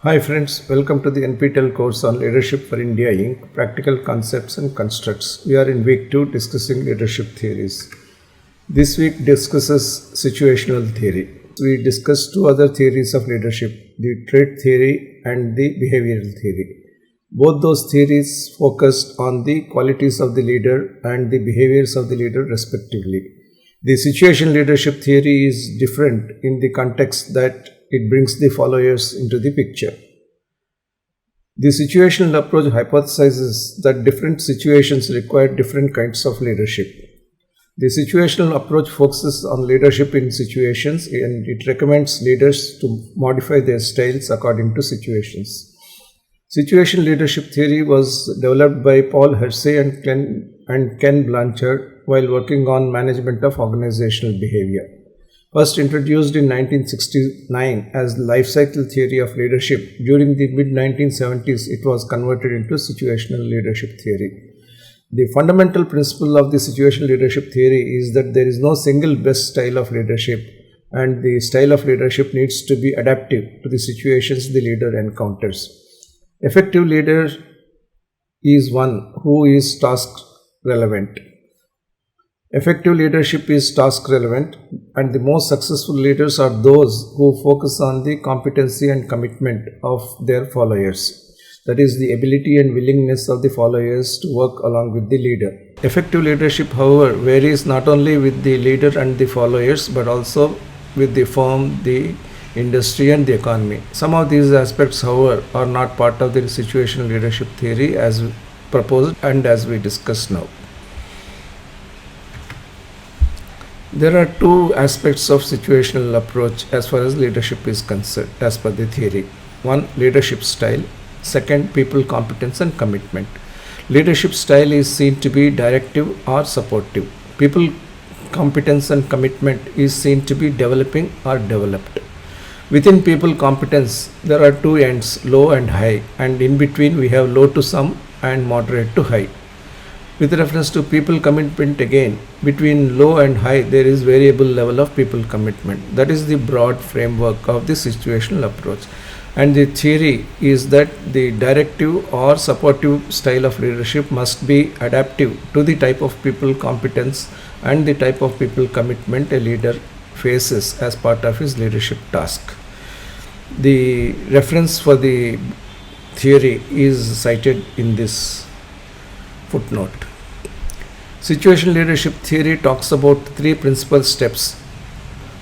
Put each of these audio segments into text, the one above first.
Hi friends, welcome to the NPTEL course on Leadership for India Inc. Practical Concepts and Constructs. We are in week 2 discussing leadership theories. This week discusses situational theory. We discussed two other theories of leadership, the trait theory and the behavioral theory. Both those theories focused on the qualities of the leader and the behaviors of the leader respectively. The situational leadership theory is different in the context that it brings the followers into the picture. The situational approach hypothesizes that different situations require different kinds of leadership. The situational approach focuses on leadership in situations and it recommends leaders to modify their styles according to situations. Situational leadership theory was developed by Paul Hersey and Ken Blanchard while working on management of organizational behavior. First introduced in 1969 as the life cycle theory of leadership, during the mid-1970s it was converted into situational leadership theory. The fundamental principle of the situational leadership theory is that there is no single best style of leadership, and the style of leadership needs to be adaptive to the situations the leader encounters. Effective leader is one who is task relevant. Effective leadership is task relevant, and the most successful leaders are those who focus on the competency and commitment of their followers. That is, the ability and willingness of the followers to work along with the leader. Effective leadership, however, varies not only with the leader and the followers but also with the firm, the industry and the economy. Some of these aspects, however, are not part of the situational leadership theory as proposed and as we discuss now. There are two aspects of situational approach as far as leadership is concerned as per the theory. One, leadership style. Second, people competence and commitment. Leadership style is seen to be directive or supportive. People competence and commitment is seen to be developing or developed. Within people competence, there are two ends, low and high, and in between we have low to some and moderate to high. With reference to people commitment again, between low and high there is variable level of people commitment. That is the broad framework of the situational approach. And the theory is that the directive or supportive style of leadership must be adaptive to the type of people competence and the type of people commitment a leader faces as part of his leadership task. The reference for the theory is cited in this footnote. Situational leadership theory talks about three principal steps.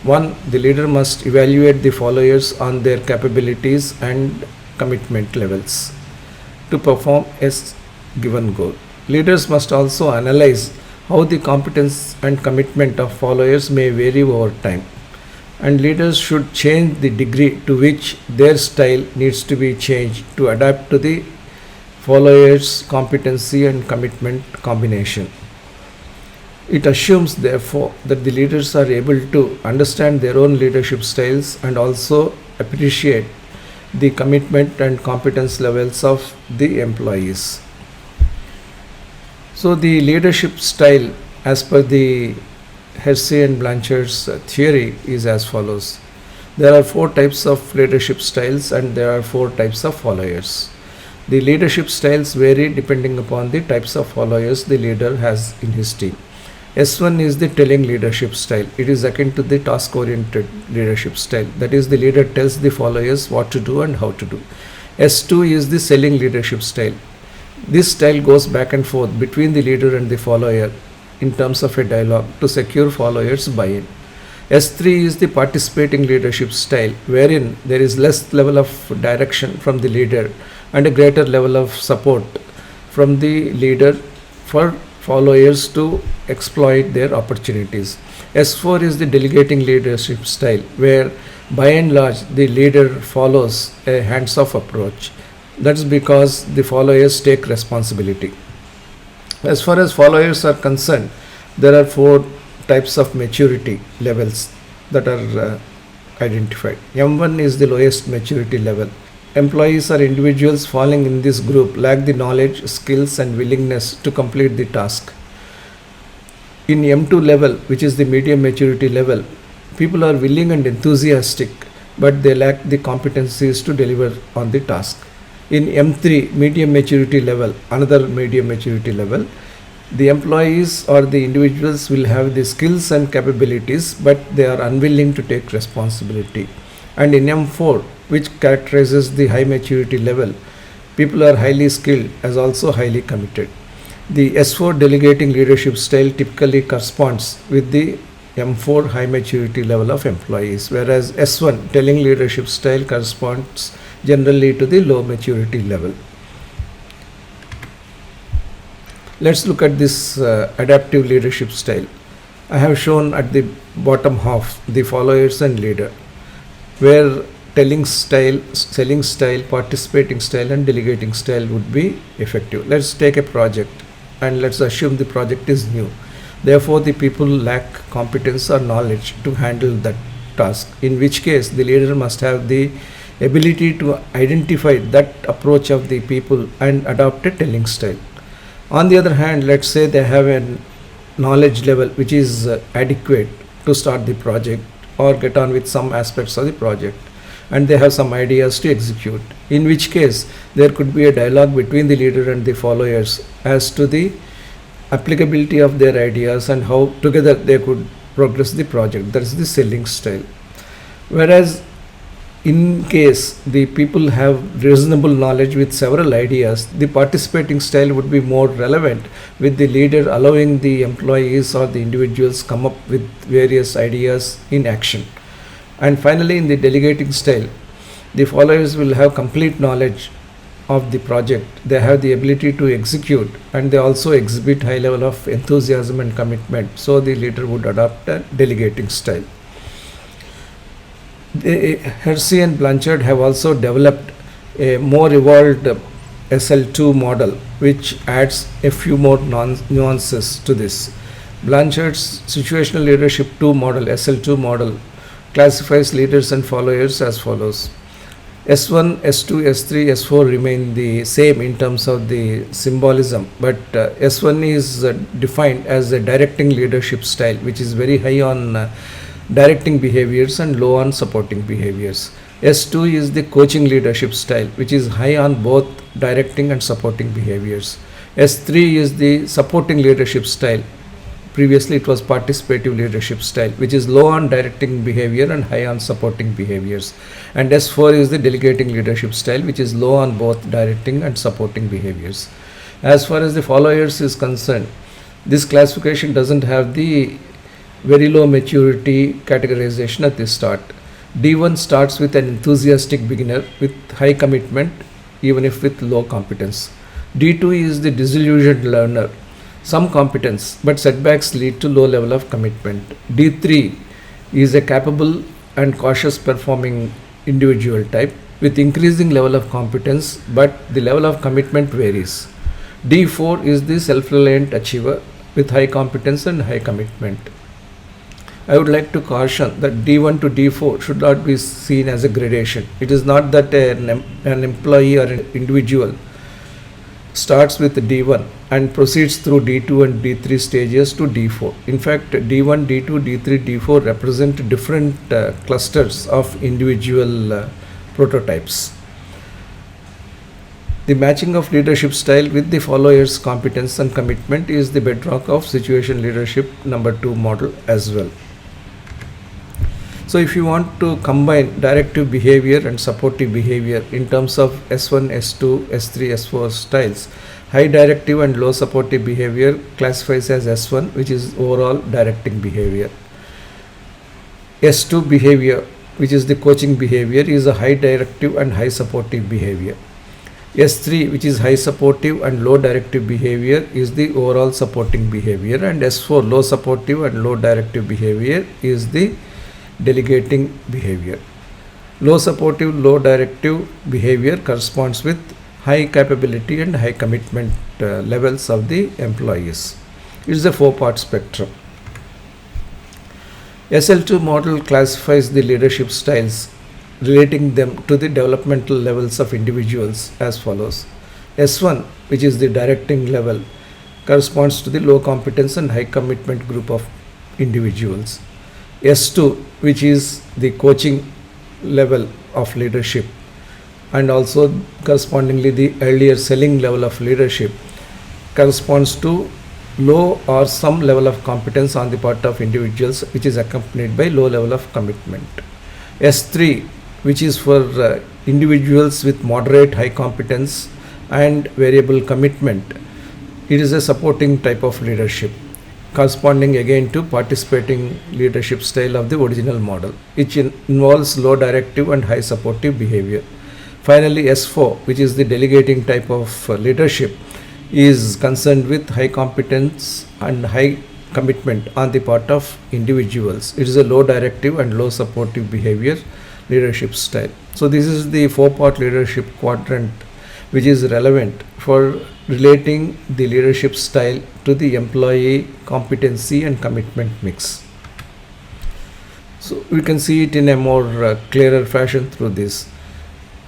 One, the leader must evaluate the followers on their capabilities and commitment levels to perform a given goal. Leaders must also analyze how the competence and commitment of followers may vary over time, and leaders should change the degree to which their style needs to be changed to adapt to the followers' competency and commitment combination. It assumes, therefore, that the leaders are able to understand their own leadership styles and also appreciate the commitment and competence levels of the employees. So, the leadership style, as per the Hersey and Blanchard's theory, is as follows. There are 4 types of leadership styles and there are 4 types of followers. The leadership styles vary depending upon the types of followers the leader has in his team. S1 is the telling leadership style. It is akin to the task-oriented leadership style. That is, the leader tells the followers what to do and how to do. S2 is the selling leadership style. This style goes back and forth between the leader and the follower in terms of a dialogue to secure followers' buy-in. S3 is the participating leadership style, wherein there is less level of direction from the leader and a greater level of support from the leader for followers to exploit their opportunities. S4 is the delegating leadership style, where by and large the leader follows a hands-off approach. That's because the followers take responsibility. As far as followers are concerned, there are 4 types of maturity levels that are identified. M1 is the lowest maturity level. Employees or individuals falling in this group lack the knowledge, skills and willingness to complete the task. In M2 level, which is the medium maturity level, people are willing and enthusiastic but they lack the competencies to deliver on the task. In M3, medium maturity level, another medium maturity level, the employees or the individuals will have the skills and capabilities, but they are unwilling to take responsibility. And in M4, which characterizes the high maturity level, people are highly skilled as also highly committed. The S4 delegating leadership style typically corresponds with the M4 high maturity level of employees, whereas S1 telling leadership style corresponds generally to the low maturity level. Let's look at this adaptive leadership style. I have shown at the bottom half the followers and leader, where telling style, selling style, participating style and delegating style would be effective. Let's take a project and let's assume the project is new. Therefore, the people lack competence or knowledge to handle that task, in which case the leader must have the ability to identify that approach of the people and adopt a telling style. On the other hand, let's say they have a knowledge level which is adequate to start the project or get on with some aspects of the project, and they have some ideas to execute, in which case there could be a dialogue between the leader and the followers as to the applicability of their ideas and how together they could progress the project. That is the selling style. Whereas in case the people have reasonable knowledge with several ideas, the participating style would be more relevant, with the leader allowing the employees or the individuals come up with various ideas in action. And finally, in the delegating style, the followers will have complete knowledge of the project. They have the ability to execute, and they also exhibit high level of enthusiasm and commitment. So the leader would adopt a delegating style. Hersey and Blanchard have also developed a more evolved SL2 model, which adds a few more nuances to this. Blanchard's situational leadership 2 model, SL2 model, classifies leaders and followers as follows. S1, S2, S3, S4 remain the same in terms of the symbolism, but S1 is defined as a directing leadership style, which is very high on directing behaviors and low on supporting behaviors. S2 is the coaching leadership style, which is high on both directing and supporting behaviors. S3 is the supporting leadership style. Previously it was participative leadership style, which is low on directing behavior and high on supporting behaviors. And S4 is the delegating leadership style, which is low on both directing and supporting behaviors. As far as the followers is concerned, this classification doesn't have the very low maturity categorization at the start. D1 starts with an enthusiastic beginner with high commitment, even if with low competence. D2 is the disillusioned learner, some competence, but setbacks lead to low level of commitment. D3 is a capable and cautious performing individual type with increasing level of competence, but the level of commitment varies. D4 is the self-reliant achiever with high competence and high commitment. I would like to caution that D1 to D4 should not be seen as a gradation. It is not that an employee or an individual starts with D1 and proceeds through D2 and D3 stages to D4. In fact, D1, D2, D3, D4 represent different clusters of individual prototypes. The matching of leadership style with the followers' competence and commitment is the bedrock of situation leadership number 2 model as well. So if you want to combine directive behavior and supportive behavior in terms of S1, S2, S3, S4 styles, high directive and low supportive behavior classifies as S1, which is overall directing behavior. S2 behavior, which is the coaching behavior, is a high directive and high supportive behavior. S3, which is high supportive and low directive behavior, is the overall supporting behavior, and S4, low supportive and low directive behavior, is the delegating behavior. Low supportive, low directive behavior corresponds with high capability and high commitment levels of the employees. It is a 4-part spectrum. SL2 model classifies the leadership styles, relating them to the developmental levels of individuals as follows. S1, which is the directing level, corresponds to the low competence and high commitment group of individuals. S2, which is the coaching level of leadership, and also correspondingly the earlier selling level of leadership corresponds to low or some level of competence on the part of individuals, which is accompanied by low level of commitment. S3, which is for individuals with moderate high competence and variable commitment, it is a supporting type of leadership, corresponding again to participating leadership style of the original model, which involves low directive and high supportive behavior. Finally, S4, which is the delegating type of leadership, is concerned with high competence and high commitment on the part of individuals. It is a low directive and low supportive behavior leadership style. So this is the 4-part leadership quadrant which is relevant for relating the leadership style to the employee competency and commitment mix. So we can see it in a more clearer fashion through this.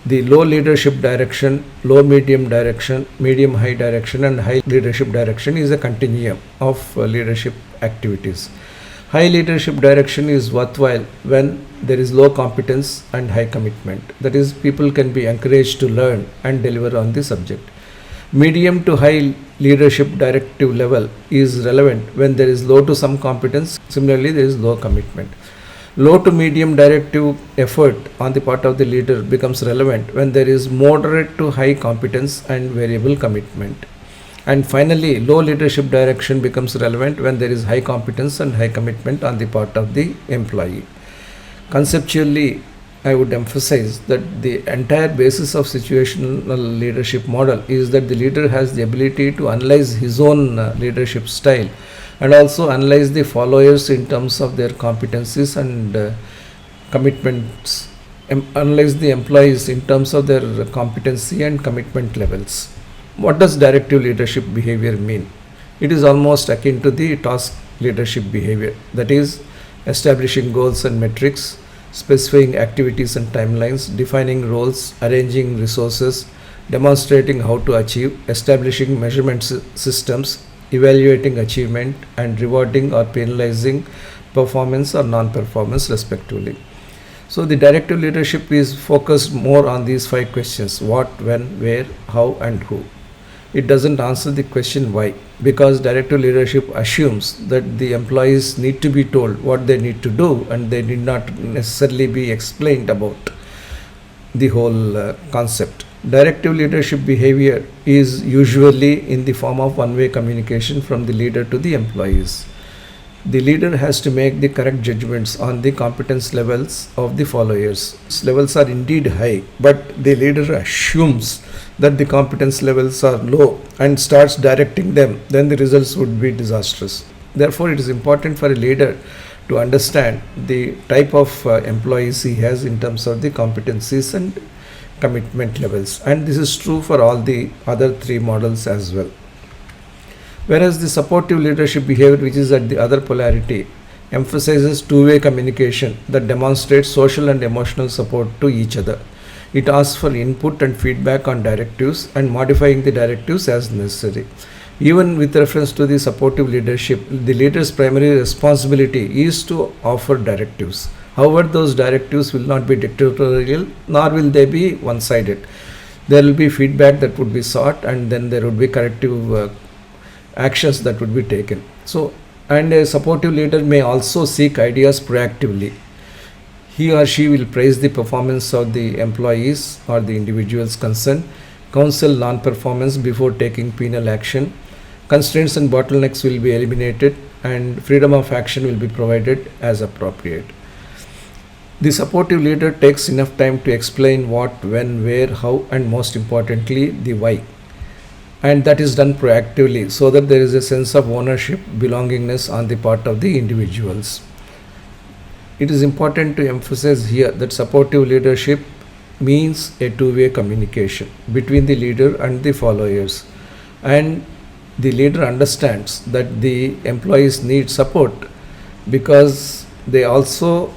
The low leadership direction, low medium direction, medium high direction, and high leadership direction is a continuum of leadership activities. High leadership direction is worthwhile when there is low competence and high commitment. That is, people can be encouraged to learn and deliver on the subject. Medium to high leadership directive level is relevant when there is low to some competence. Similarly, there is low commitment. Low to medium directive effort on the part of the leader becomes relevant when there is moderate to high competence and variable commitment. And finally, low leadership direction becomes relevant when there is high competence and high commitment on the part of the employee. Conceptually, I would emphasize that the entire basis of situational leadership model is that the leader has the ability to analyze his own leadership style and also analyze the followers in terms of their competencies and commitments, analyze the employees in terms of their competency and commitment levels. What does directive leadership behavior mean? It is almost akin to the task leadership behavior, that is, establishing goals and metrics, specifying activities and timelines, defining roles, arranging resources, demonstrating how to achieve, establishing measurement systems, evaluating achievement, and rewarding or penalizing performance or non-performance respectively. So the directive leadership is focused more on these 5 questions: what, when, where, how, and who. It doesn't answer the question why, because directive leadership assumes that the employees need to be told what they need to do and they need not necessarily be explained about the whole concept. Directive leadership behavior is usually in the form of one-way communication from the leader to the employees. The leader has to make the correct judgments on the competence levels of the followers. These levels are indeed high, but the leader assumes that the competence levels are low and starts directing them, then the results would be disastrous. Therefore, it is important for a leader to understand the type of employees he has in terms of the competencies and commitment levels, and this is true for all the other 3 models as well. Whereas the supportive leadership behavior, which is at the other polarity, emphasizes two-way communication that demonstrates social and emotional support to each other. It asks for input and feedback on directives and modifying the directives as necessary. Even with reference to the supportive leadership, the leader's primary responsibility is to offer directives. However, those directives will not be dictatorial, nor will they be one-sided. There will be feedback that would be sought, and then there would be corrective actions that would be taken. So, and a supportive leader may also seek ideas proactively. He or she will praise the performance of the employees or the individuals concerned, counsel non-performance before taking penal action, constraints and bottlenecks will be eliminated, and freedom of action will be provided as appropriate. The supportive leader takes enough time to explain what, when, where, how, and most importantly, the why. And that is done proactively so that there is a sense of ownership, belongingness on the part of the individuals. It is important to emphasize here that supportive leadership means a two-way communication between the leader and the followers, and the leader understands that the employees need support because they also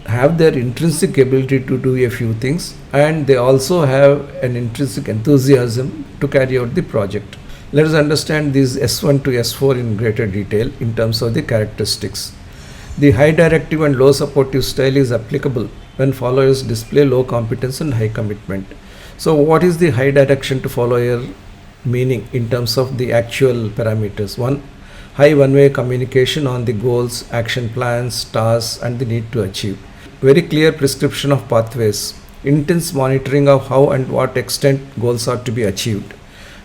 have their intrinsic ability to do a few things, and they also have an intrinsic enthusiasm to carry out the project. Let us understand these S1 to S4 in greater detail in terms of the characteristics. The high directive and low supportive style is applicable when followers display low competence and high commitment. So what is the high direction to follower meaning in terms of the actual parameters? One, high one-way communication on the goals, action plans, tasks, and the need to achieve. Very clear prescription of pathways, intense monitoring of how and what extent goals are to be achieved,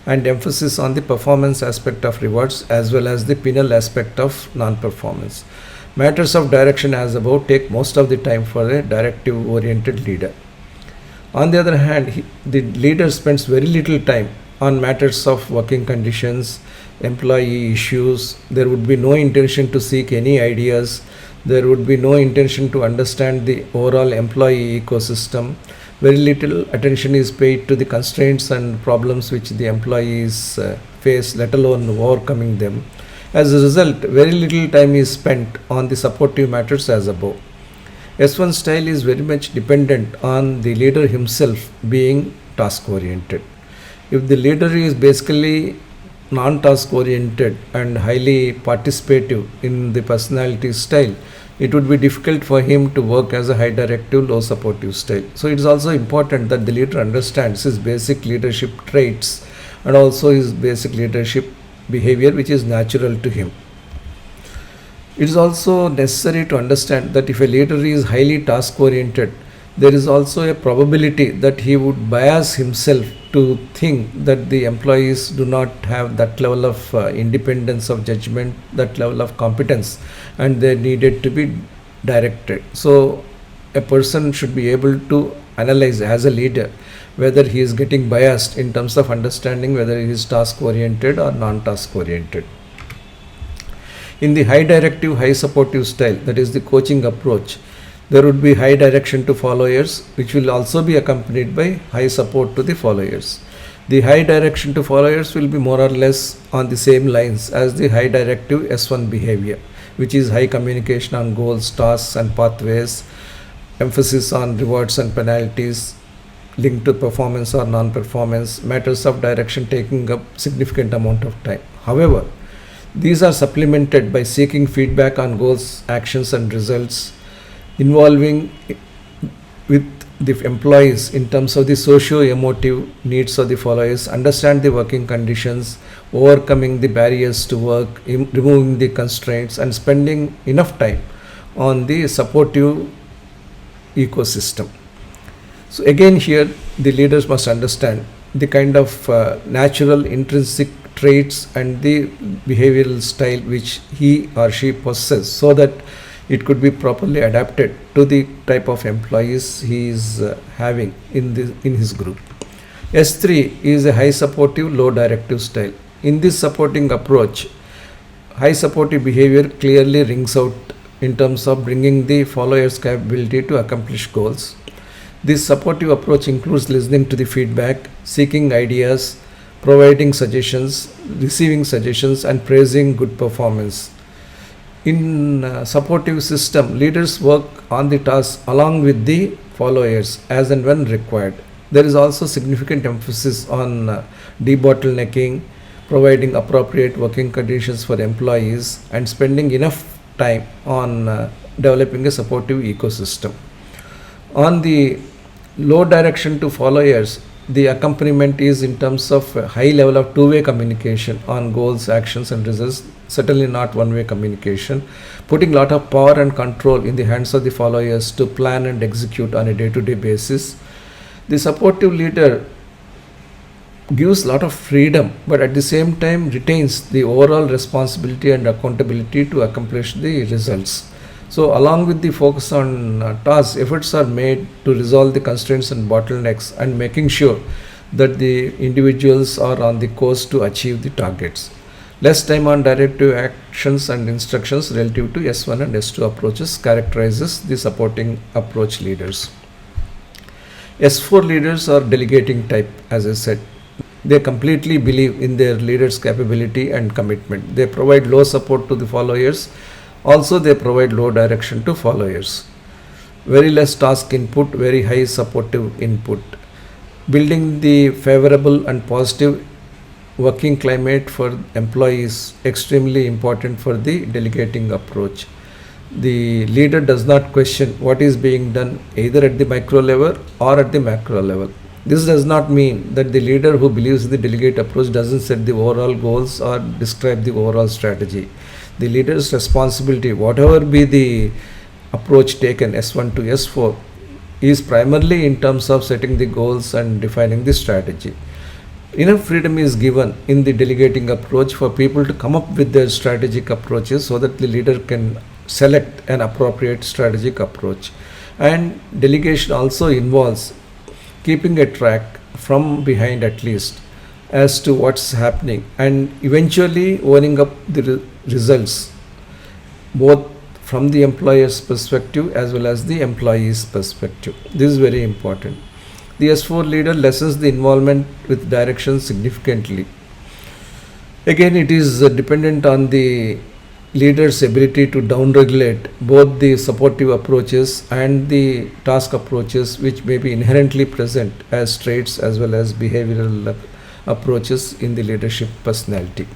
and emphasis on the performance aspect of rewards as well as the penal aspect of non-performance. Matters of direction as above take most of the time for a directive-oriented leader. On the other hand, the leader spends very little time on matters of working conditions, employee issues. There would be no intention to seek any ideas. There would be no intention to understand the overall employee ecosystem. Very little attention is paid to the constraints and problems which the employees face, let alone overcoming them. As a result, very little time is spent on the supportive matters as above. S1 style is very much dependent on the leader himself being task oriented. If the leader is basically non-task oriented and highly participative in the personality style, it would be difficult for him to work as a high directive, low supportive style. So it is also important that the leader understands his basic leadership traits and also his basic leadership behavior which is natural to him. It is also necessary to understand that if a leader is highly task oriented, there is also a probability that he would bias himself to think that the employees do not have that level of independence of judgment, that level of competence, and they needed to be directed. So a person should be able to analyze as a leader whether he is getting biased in terms of understanding whether he is task oriented or non-task oriented. In the high directive, high supportive style, that is the coaching approach, there would be high direction to followers, which will also be accompanied by high support to the followers. The high direction to followers will be more or less on the same lines as the high directive S1 behavior, which is high communication on goals, tasks, and pathways, emphasis on rewards and penalties linked to performance or non-performance, matters of direction taking up significant amount of time. However, these are supplemented by seeking feedback on goals, actions, and results, involving with the employees in terms of the socio-emotive needs of the followers, understand the working conditions, overcoming the barriers to work, removing the constraints, and spending enough time on the supportive ecosystem. So again here the leaders must understand the kind of natural intrinsic traits and the behavioral style which he or she possesses, so that it could be properly adapted to the type of employees he is having in his group. S3 is a high supportive, low directive style. In this supporting approach, high supportive behavior clearly rings out in terms of bringing the followers' capability to accomplish goals. This supportive approach includes listening to the feedback, seeking ideas, providing suggestions, receiving suggestions, and praising good performance. In supportive system, leaders work on the task along with the followers as and when required. There is also significant emphasis on debottlenecking, providing appropriate working conditions for employees, and spending enough time on developing a supportive ecosystem. On the low direction to followers, the accompaniment is in terms of a high level of two-way communication on goals, actions, and results, certainly not one-way communication, putting a lot of power and control in the hands of the followers to plan and execute on a day-to-day basis. The supportive leader gives a lot of freedom, but at the same time retains the overall responsibility and accountability to accomplish the results. So along with the focus on tasks, efforts are made to resolve the constraints and bottlenecks and making sure that the individuals are on the course to achieve the targets. Less time on directive actions and instructions relative to S1 and S2 approaches characterizes the supporting approach leaders. S4 leaders are delegating type, as I said. They completely believe in their leaders' capability and commitment. They provide low support to the followers. Also, they provide low direction to followers. Very less task input, very high supportive input. Building the favorable and positive working climate for employees extremely important for the delegating approach. The leader does not question what is being done either at the micro level or at the macro level. This does not mean that the leader who believes the delegate approach doesn't set the overall goals or describe the overall strategy. The leader's responsibility, whatever be the approach taken S1 to S4, is primarily in terms of setting the goals and defining the strategy. Enough freedom is given in the delegating approach for people to come up with their strategic approaches so that the leader can select an appropriate strategic approach. And delegation also involves keeping a track from behind at least as to what's happening and eventually owning up the results both from the employer's perspective as well as the employee's perspective. This is very important. The S4 leader lessens the involvement with direction significantly. Again, it is dependent on the leader's ability to downregulate both the supportive approaches and the task approaches, which may be inherently present as traits as well as behavioral approaches in the leadership personality.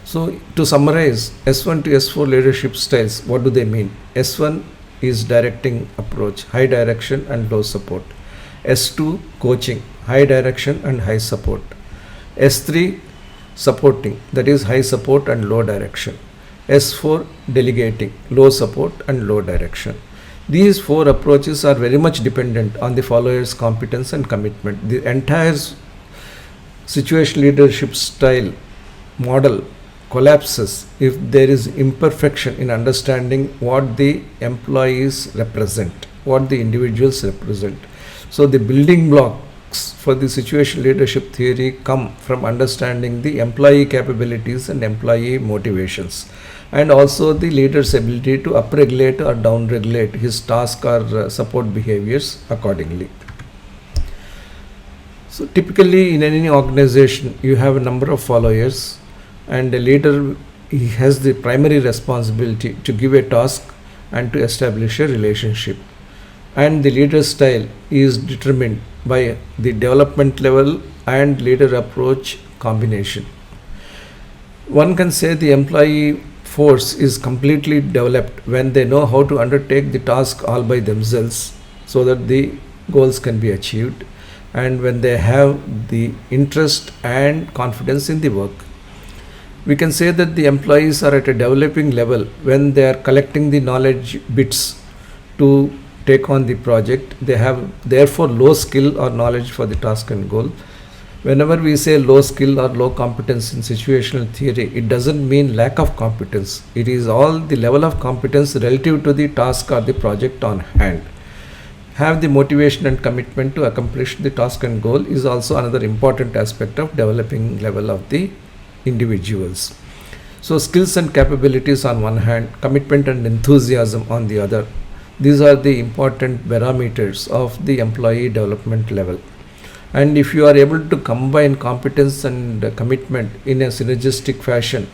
So, to summarize, S1 to S4 leadership styles, what do they mean? S1 is directing approach, high direction and low support. S2 coaching, high direction and high support. S3 supporting, that is high support and low direction. S4 delegating, low support and low direction. These four approaches are very much dependent on the follower's competence and commitment. The entire situation leadership style model collapses if there is imperfection in understanding what the employees represent, what the individuals represent. So the building blocks for the situation leadership theory come from understanding the employee capabilities and employee motivations, and also the leader's ability to upregulate or downregulate his task or support behaviors accordingly. So typically in any organization you have a number of followers, and a leader, he has the primary responsibility to give a task and to establish a relationship. And the leader's style is determined by the development level and leader approach combination. One can say the employee force is completely developed when they know how to undertake the task all by themselves so that the goals can be achieved, and when they have the interest and confidence in the work. We can say that the employees are at a developing level when they are collecting the knowledge bits to take on the project. They have therefore low skill or knowledge for the task and goal. Whenever we say low skill or low competence in situational theory, it doesn't mean lack of competence. It is all the level of competence relative to the task or the project on hand. Have the motivation and commitment to accomplish the task and goal is also another important aspect of developing level of the individuals. So skills and capabilities on one hand, commitment and enthusiasm on the other. These are the important parameters of the employee development level. And if you are able to combine competence and commitment in a synergistic fashion,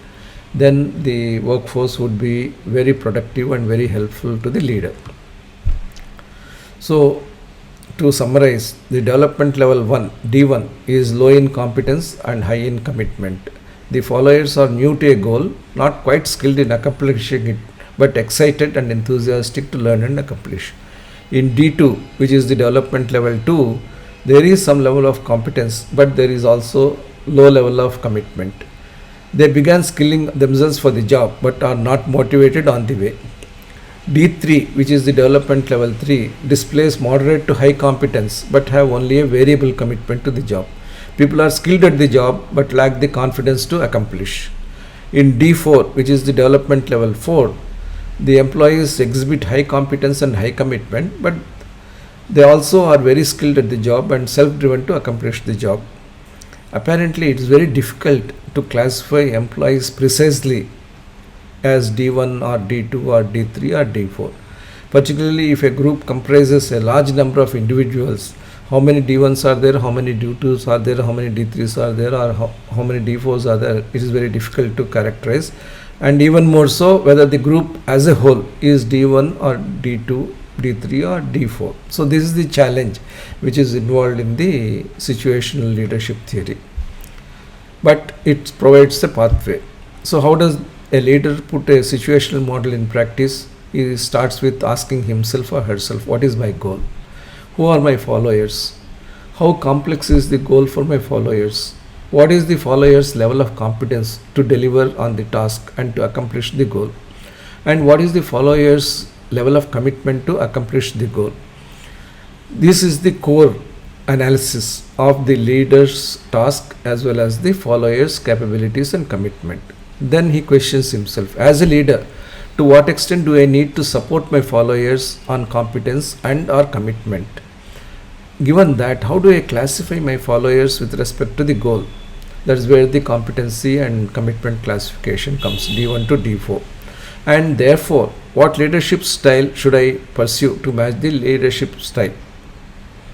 then the workforce would be very productive and very helpful to the leader. So to summarize, the development level 1, D1, is low in competence and high in commitment. The followers are new to a goal, not quite skilled in accomplishing it, but excited and enthusiastic to learn and accomplish. In D2, which is the development level 2, there is some level of competence, but there is also low level of commitment. They began skilling themselves for the job, but are not motivated on the way. D3, which is the development level 3, displays moderate to high competence, but have only a variable commitment to the job. People are skilled at the job, but lack the confidence to accomplish. In D4, which is the development level 4, the employees exhibit high competence and high commitment, but they also are very skilled at the job and self-driven to accomplish the job. Apparently, it is very difficult to classify employees precisely as D1 or D2 or D3 or D4. Particularly if a group comprises a large number of individuals, how many D1s are there, how many D2s are there, how many D3s are there, or how many D4s are there, it is very difficult to characterize. And even more so, whether the group as a whole is D1 or D2, D3 or D4. So this is the challenge which is involved in the situational leadership theory. But it provides a pathway. So how does a leader put a situational model in practice, he starts with asking himself or herself, what is my goal? Who are my followers? How complex is the goal for my followers? What is the followers' level of competence to deliver on the task and to accomplish the goal? And what is the followers' level of commitment to accomplish the goal? This is the core analysis of the leader's task as well as the followers' capabilities and commitment. Then he questions himself, as a leader, to what extent do I need to support my followers on competence and or commitment? Given that, how do I classify my followers with respect to the goal? That's where the competency and commitment classification comes, D1 to D4. And therefore, what leadership style should I pursue to match the leadership style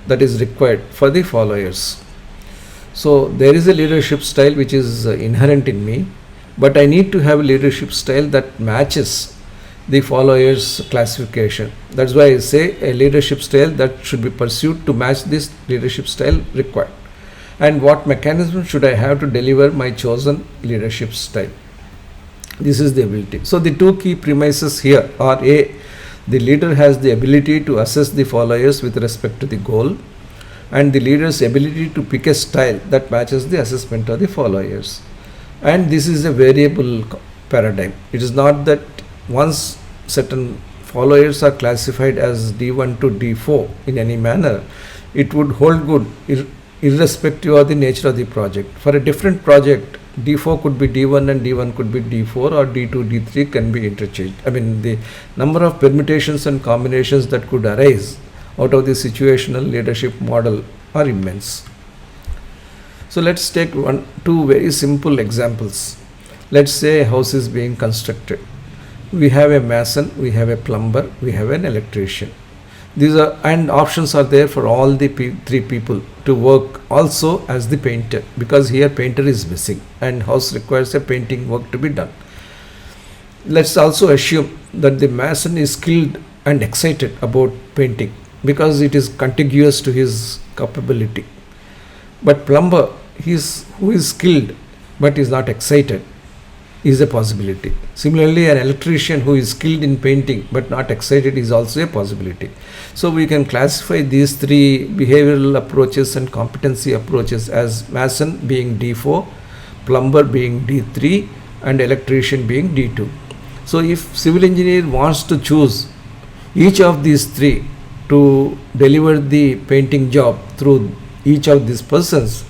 that is required for the followers? So there is a leadership style which is inherent in me, but I need to have a leadership style that matches the followers classification. That's why I say a leadership style that should be pursued to match this leadership style required. And what mechanism should I have to deliver my chosen leadership style? This is the ability. So the two key premises here are A, the leader has the ability to assess the followers with respect to the goal, and the leader's ability to pick a style that matches the assessment of the followers. And this is a variable paradigm. It is not that once certain followers are classified as D1 to D4 in any manner, it would hold good irrespective of the nature of the project. For a different project, D4 could be D1 and D1 could be D4, or D2, D3 can be interchanged. I mean, the number of permutations and combinations that could arise out of the situational leadership model are immense. So let's take two very simple examples. Let's say a house is being constructed. We have a mason, we have a plumber, we have an electrician. These are, and options are there for all the three people to work also as the painter, because here painter is missing and house requires a painting work to be done. Let's also assume that the mason is skilled and excited about painting because it is contiguous to his capability. But plumber, who is skilled but is not excited, is a possibility. Similarly, an electrician who is skilled in painting but not excited is also a possibility. So we can classify these three behavioral approaches and competency approaches as mason being D4, plumber being D3, and electrician being D2. So if civil engineer wants to choose each of these three to deliver the painting job through each of these persons,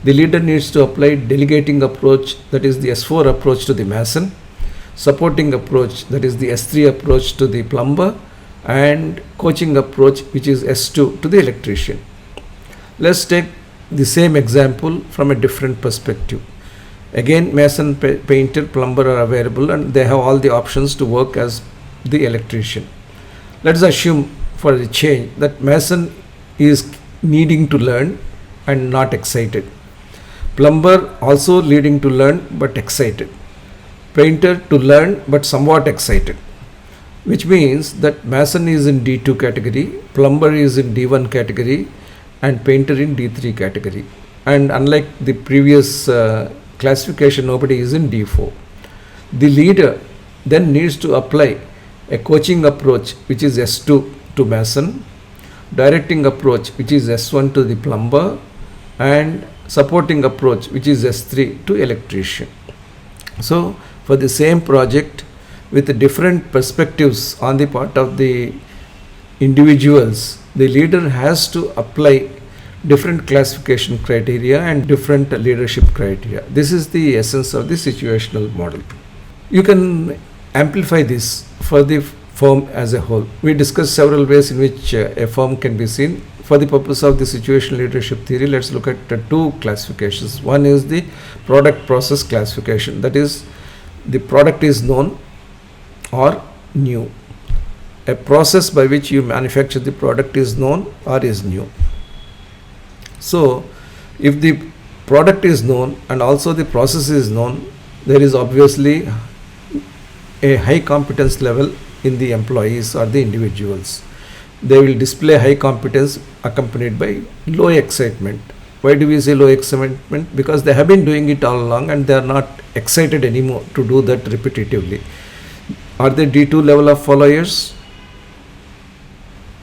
the leader needs to apply delegating approach, that is the S4 approach, to the mason, supporting approach, that is the S3 approach, to the plumber, and coaching approach, which is S2, to the electrician. Let's take the same example from a different perspective. Again, mason, painter, plumber are available and they have all the options to work as the electrician. Let's assume for a change that mason is needing to learn and not excited. Plumber also needing to learn but excited. Painter to learn but somewhat excited. Which means that mason is in D2 category, plumber is in D1 category, and painter in D3 category. And unlike the previous classification, nobody is in D4. The leader then needs to apply a coaching approach, which is S2 to mason, directing approach, which is S1 to the plumber, and supporting approach, which is S3 to electrician. So for the same project with different perspectives on the part of the individuals, the leader has to apply different classification criteria and different leadership criteria. This is the essence of the situational model. You can amplify this for the firm as a whole. We discussed several ways in which a firm can be seen. For the purpose of the situational leadership theory, let's look at two classifications. One is the product process classification, that is, the product is known or new. A process by which you manufacture the product is known or is new. So if the product is known and also the process is known, there is obviously a high competence level in the employees or the individuals. They will display high competence accompanied by low excitement. Why do we say low excitement? Because they have been doing it all along and they are not excited anymore to do that repetitively. Are they D2 level of followers?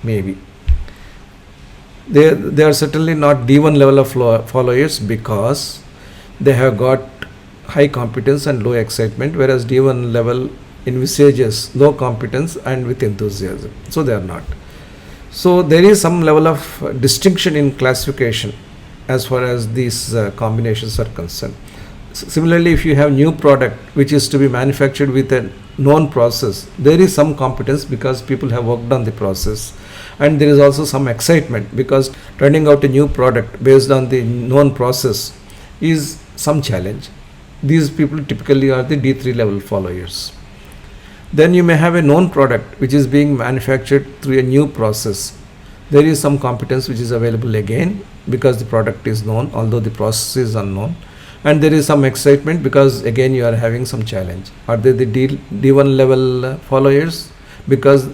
Maybe. They are certainly not D1 level of followers because they have got high competence and low excitement, whereas D1 level envisages low competence and with enthusiasm. So they are not. So there is some level of distinction in classification as far as these combinations are concerned. Similarly, if you have new product which is to be manufactured with a known process, there is some competence because people have worked on the process, and there is also some excitement because turning out a new product based on the known process is some challenge. These people typically are the D3 level followers. Then you may have a known product which is being manufactured through a new process. There is some competence which is available again because the product is known, although the process is unknown. And there is some excitement because again you are having some challenge. Are they the D1 level followers? Because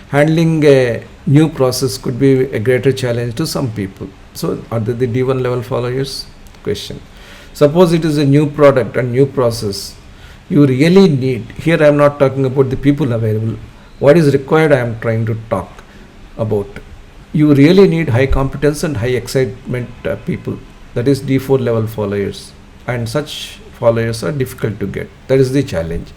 handling a new process could be a greater challenge to some people. So are they the D1 level followers? Question. Suppose it is a new product and new process. You really need, here I am not talking about the people available. What is required I am trying to talk about. You really need high competence and high excitement people. That is D4 level followers, and such followers are difficult to get. That is the challenge.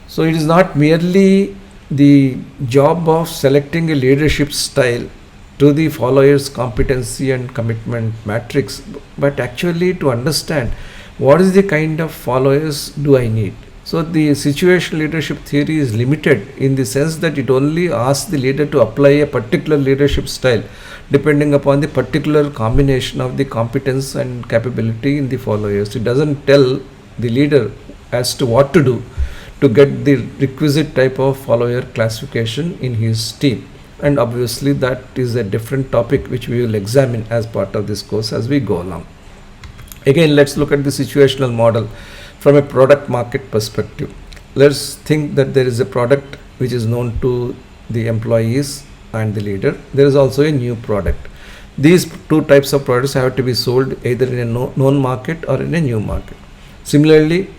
So it is not merely the job of selecting a leadership style to the followers' competency and commitment matrix, but actually to understand what is the kind of followers do I need. So the situational leadership theory is limited in the sense that it only asks the leader to apply a particular leadership style depending upon the particular combination of the competence and capability in the followers. It doesn't tell the leader as to what to do to get the requisite type of follower classification in his team. And obviously that is a different topic which we will examine as part of this course as we go along. Again, let's look at the situational model from a product market perspective. Let's think that there is a product which is known to the employees and the leader. There is also a new product. These two types of products have to be sold either in a known market or in a new market. Similarly,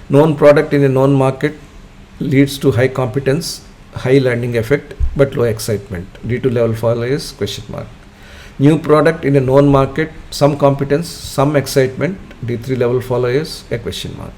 known product in a known market leads to high competence, high learning effect, but low excitement. D2 level followers, question mark. New product in a known market, some competence, some excitement, D3 level followers, a question mark.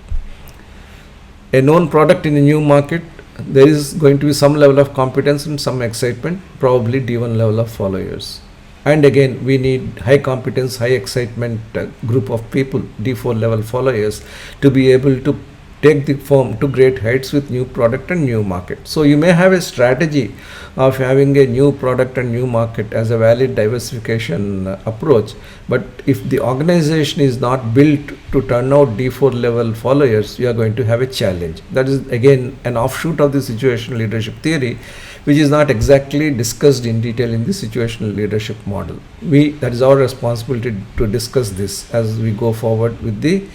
A known product in a new market, there is going to be some level of competence and some excitement, probably D1 level of followers. And again, we need high competence, high excitement group of people, D4 level followers, to be able to take the firm to great heights with new product and new market. So you may have a strategy of having a new product and new market as a valid diversification approach, but if the organization is not built to turn out D4 level followers, you are going to have a challenge. That is again an offshoot of the situational leadership theory, which is not exactly discussed in detail in the situational leadership model. That is our responsibility to discuss this as we go forward with the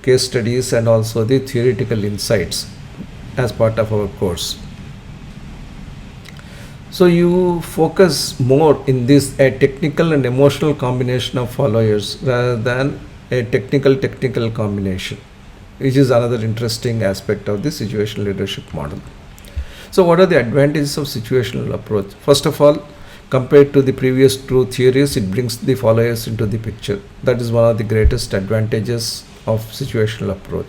case studies and also the theoretical insights as part of our course. So you focus more in this a technical and emotional combination of followers rather than a technical combination, which is another interesting aspect of the situational leadership model. So what are the advantages of situational approach? First of all, compared to the previous two theories, it brings the followers into the picture. That is one of the greatest advantages of situational approach.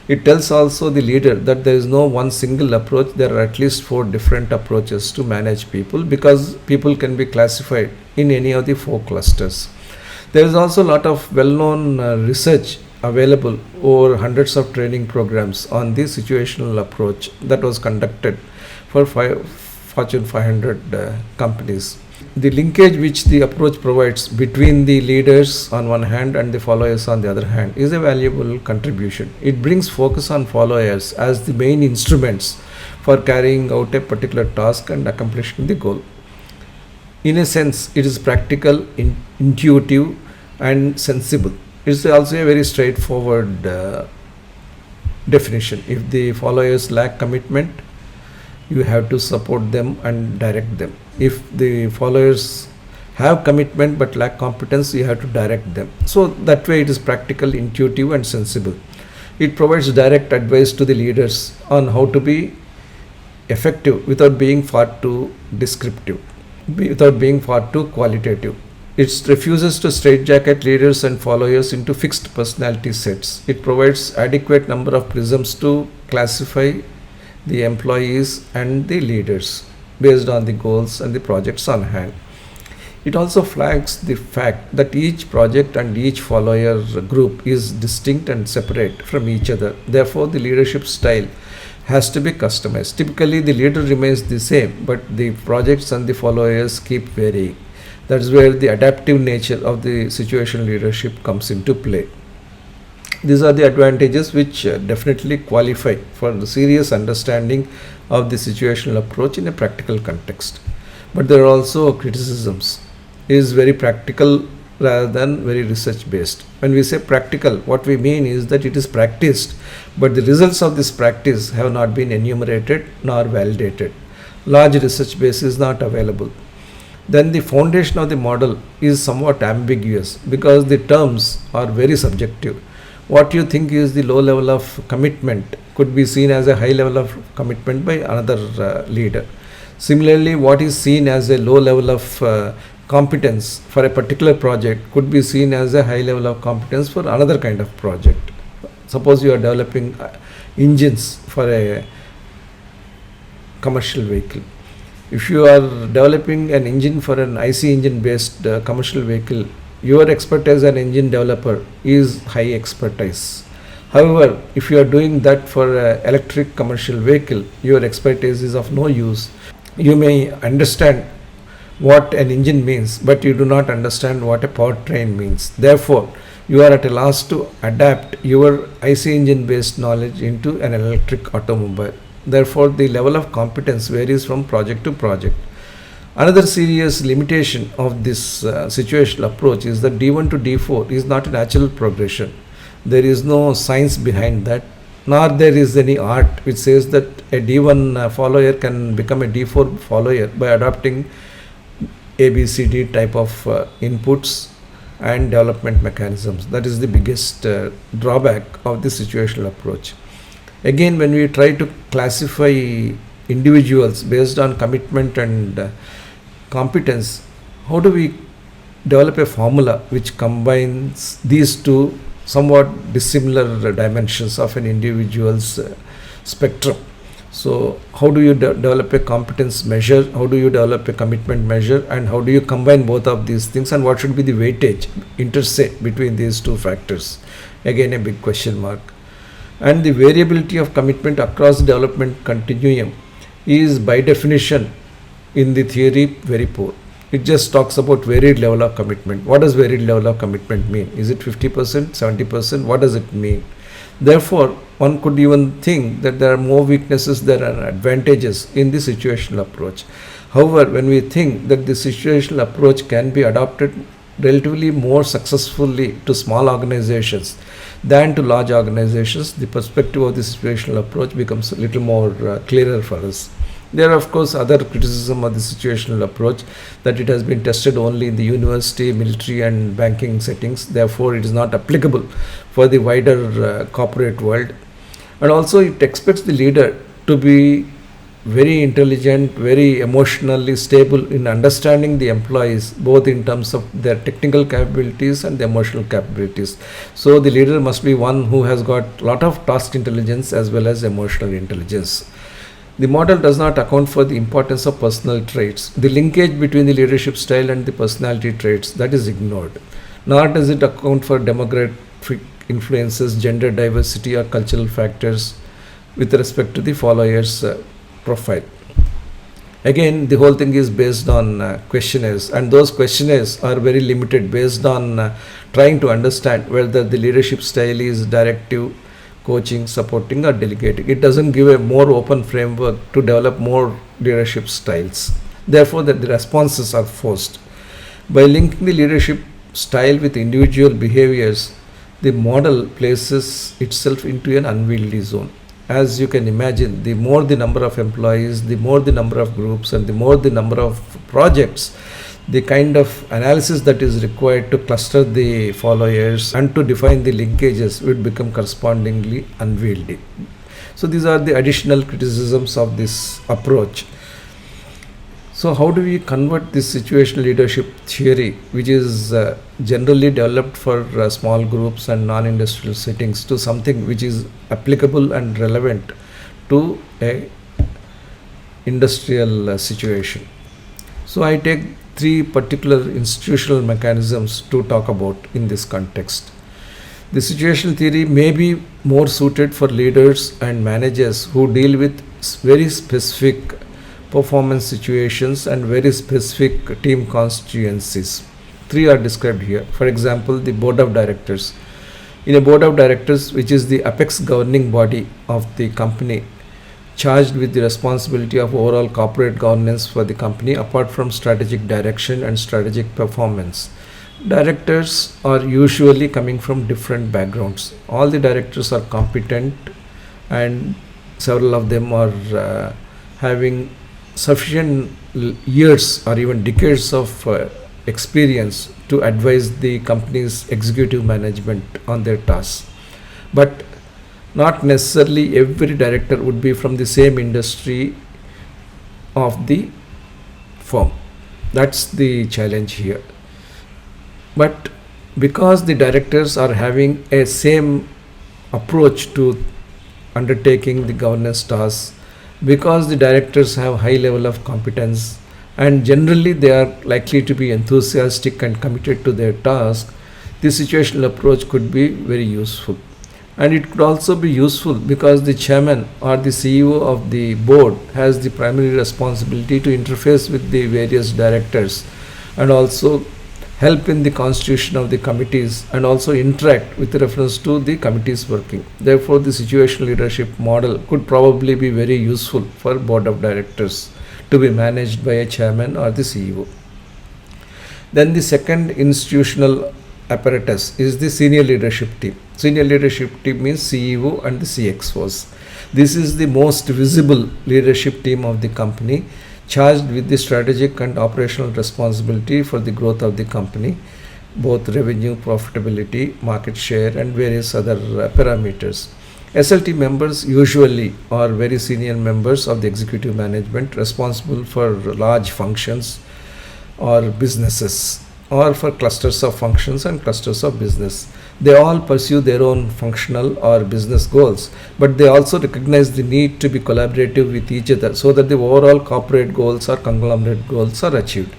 It tells also the leader that there is no one single approach. There are at least 4 different approaches to manage people, because people can be classified in any of the 4 clusters. There is also a lot of well-known research available over hundreds of training programs on the situational approach that was conducted for Fortune 500 companies. The linkage which the approach provides between the leaders on one hand and the followers on the other hand is a valuable contribution. It brings focus on followers as the main instruments for carrying out a particular task and accomplishing the goal. In a sense, it is practical, intuitive and sensible. It is also a very straightforward definition. If the followers lack commitment, you have to support them and direct them. If the followers have commitment but lack competence, you have to direct them. So that way it is practical, intuitive and sensible. It provides direct advice to the leaders on how to be effective without being far too descriptive, without being far too qualitative. It refuses to straitjacket leaders and followers into fixed personality sets. It provides adequate number of prisms to classify the employees and the leaders based on the goals and the projects on hand. It also flags the fact that each project and each follower group is distinct and separate from each other. Therefore, the leadership style has to be customized. Typically, the leader remains the same, but the projects and the followers keep varying. That's where the adaptive nature of the situational leadership comes into play. These are the advantages which definitely qualify for the serious understanding of the situational approach in a practical context. But there are also criticisms. It is very practical rather than very research based. When we say practical, what we mean is that it is practiced, but the results of this practice have not been enumerated nor validated. Large research base is not available. Then the foundation of the model is somewhat ambiguous because the terms are very subjective. What you think is the low level of commitment could be seen as a high level of commitment by another leader. Similarly, what is seen as a low level of competence for a particular project could be seen as a high level of competence for another kind of project. Suppose you are developing engines for a commercial vehicle. If you are developing an engine for an IC engine based commercial vehicle, your expertise as an engine developer is high expertise. However, if you are doing that for an electric commercial vehicle, your expertise is of no use. You may understand what an engine means, but you do not understand what a powertrain means. Therefore, you are at a loss to adapt your IC engine based knowledge into an electric automobile. Therefore, the level of competence varies from project to project. Another serious limitation of this situational approach is that D1 to D4 is not a natural progression. There is no science behind that, nor there is any art which says that a D1 follower can become a D4 follower by adopting ABCD type of inputs and development mechanisms. That is the biggest drawback of the situational approach. Again, when we try to classify individuals based on commitment and competence, how do we develop a formula which combines these two somewhat dissimilar dimensions of an individual's spectrum? So how do you develop a competence measure, how do you develop a commitment measure, and how do you combine both of these things, and what should be the weightage intersect between these two factors? Again, a big question mark. And the variability of commitment across the development continuum is by definition in the theory very poor. It just talks about varied level of commitment. What does varied level of commitment mean? Is it 50%, 70%? What does it mean? Therefore, one could even think that there are more weaknesses than are advantages in the situational approach. However, when we think that the situational approach can be adopted relatively more successfully to small organizations than to large organizations, the perspective of the situational approach becomes a little more clearer for us. There are, of course, other criticism of the situational approach, that it has been tested only in the university, military and banking settings. Therefore, it is not applicable for the wider corporate world. And also, it expects the leader to be very intelligent, very emotionally stable in understanding the employees, both in terms of their technical capabilities and the emotional capabilities. So the leader must be one who has got a lot of task intelligence as well as emotional intelligence. The model does not account for the importance of personal traits. The linkage between the leadership style and the personality traits, that is ignored. Nor does it account for demographic influences, gender diversity or cultural factors with respect to the followers' profile. Again, the whole thing is based on questionnaires, and those questionnaires are very limited, based on trying to understand whether the leadership style is directive, coaching, supporting or delegating. It doesn't give a more open framework to develop more leadership styles. Therefore, that the responses are forced. By linking the leadership style with individual behaviors, the model places itself into an unwieldy zone. As you can imagine, the more the number of employees, the more the number of groups, and the more the number of projects, the kind of analysis that is required to cluster the followers and to define the linkages would become correspondingly unwieldy. So these are the additional criticisms of this approach. So how do we convert this situational leadership theory, which is generally developed for small groups and non-industrial settings, to something which is applicable and relevant to a industrial situation? So I take three particular institutional mechanisms to talk about in this context. The situational theory may be more suited for leaders and managers who deal with very specific performance situations and very specific team constituencies. Three are described here. For example, the board of directors. In a board of directors, which is the apex governing body of the company, charged with the responsibility of overall corporate governance for the company, apart from strategic direction and strategic performance. Directors are usually coming from different backgrounds. All the directors are competent, and several of them are having sufficient years or even decades of experience to advise the company's executive management on their tasks. But not necessarily every director would be from the same industry of the firm. That's the challenge here. But because the directors are having a same approach to undertaking the governance tasks, because the directors have high level of competence and generally they are likely to be enthusiastic and committed to their task, the situational approach could be very useful. And it could also be useful because the chairman or the CEO of the board has the primary responsibility to interface with the various directors and also help in the constitution of the committees and also interact with reference to the committee's working. Therefore, the situational leadership model could probably be very useful for board of directors to be managed by a chairman or the CEO. Then the second institutional apparatus is the senior leadership team. Senior leadership team means CEO and the CXOs. This is the most visible leadership team of the company, charged with the strategic and operational responsibility for the growth of the company, both revenue, profitability, market share, and various other parameters. SLT members usually are very senior members of the executive management responsible for large functions or businesses, or for clusters of functions and clusters of business. They all pursue their own functional or business goals, but they also recognize the need to be collaborative with each other so that the overall corporate goals or conglomerate goals are achieved.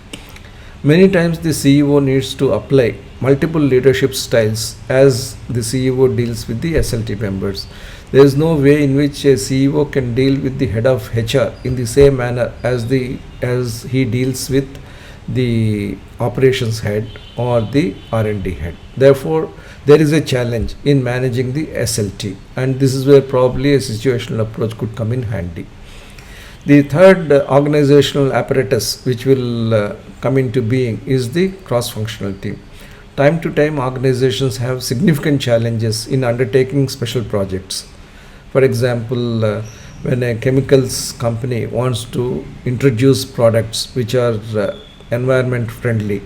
Many times the CEO needs to apply multiple leadership styles as the CEO deals with the SLT members. There is no way in which a CEO can deal with the head of HR in the same manner as he deals with the operations head or the R&D head. Therefore, there is a challenge in managing the SLT, and this is where probably a situational approach could come in handy. The third organizational apparatus which will come into being is the cross-functional team. Time to time, organizations have significant challenges in undertaking special projects. For example, when a chemicals company wants to introduce products which are environment friendly,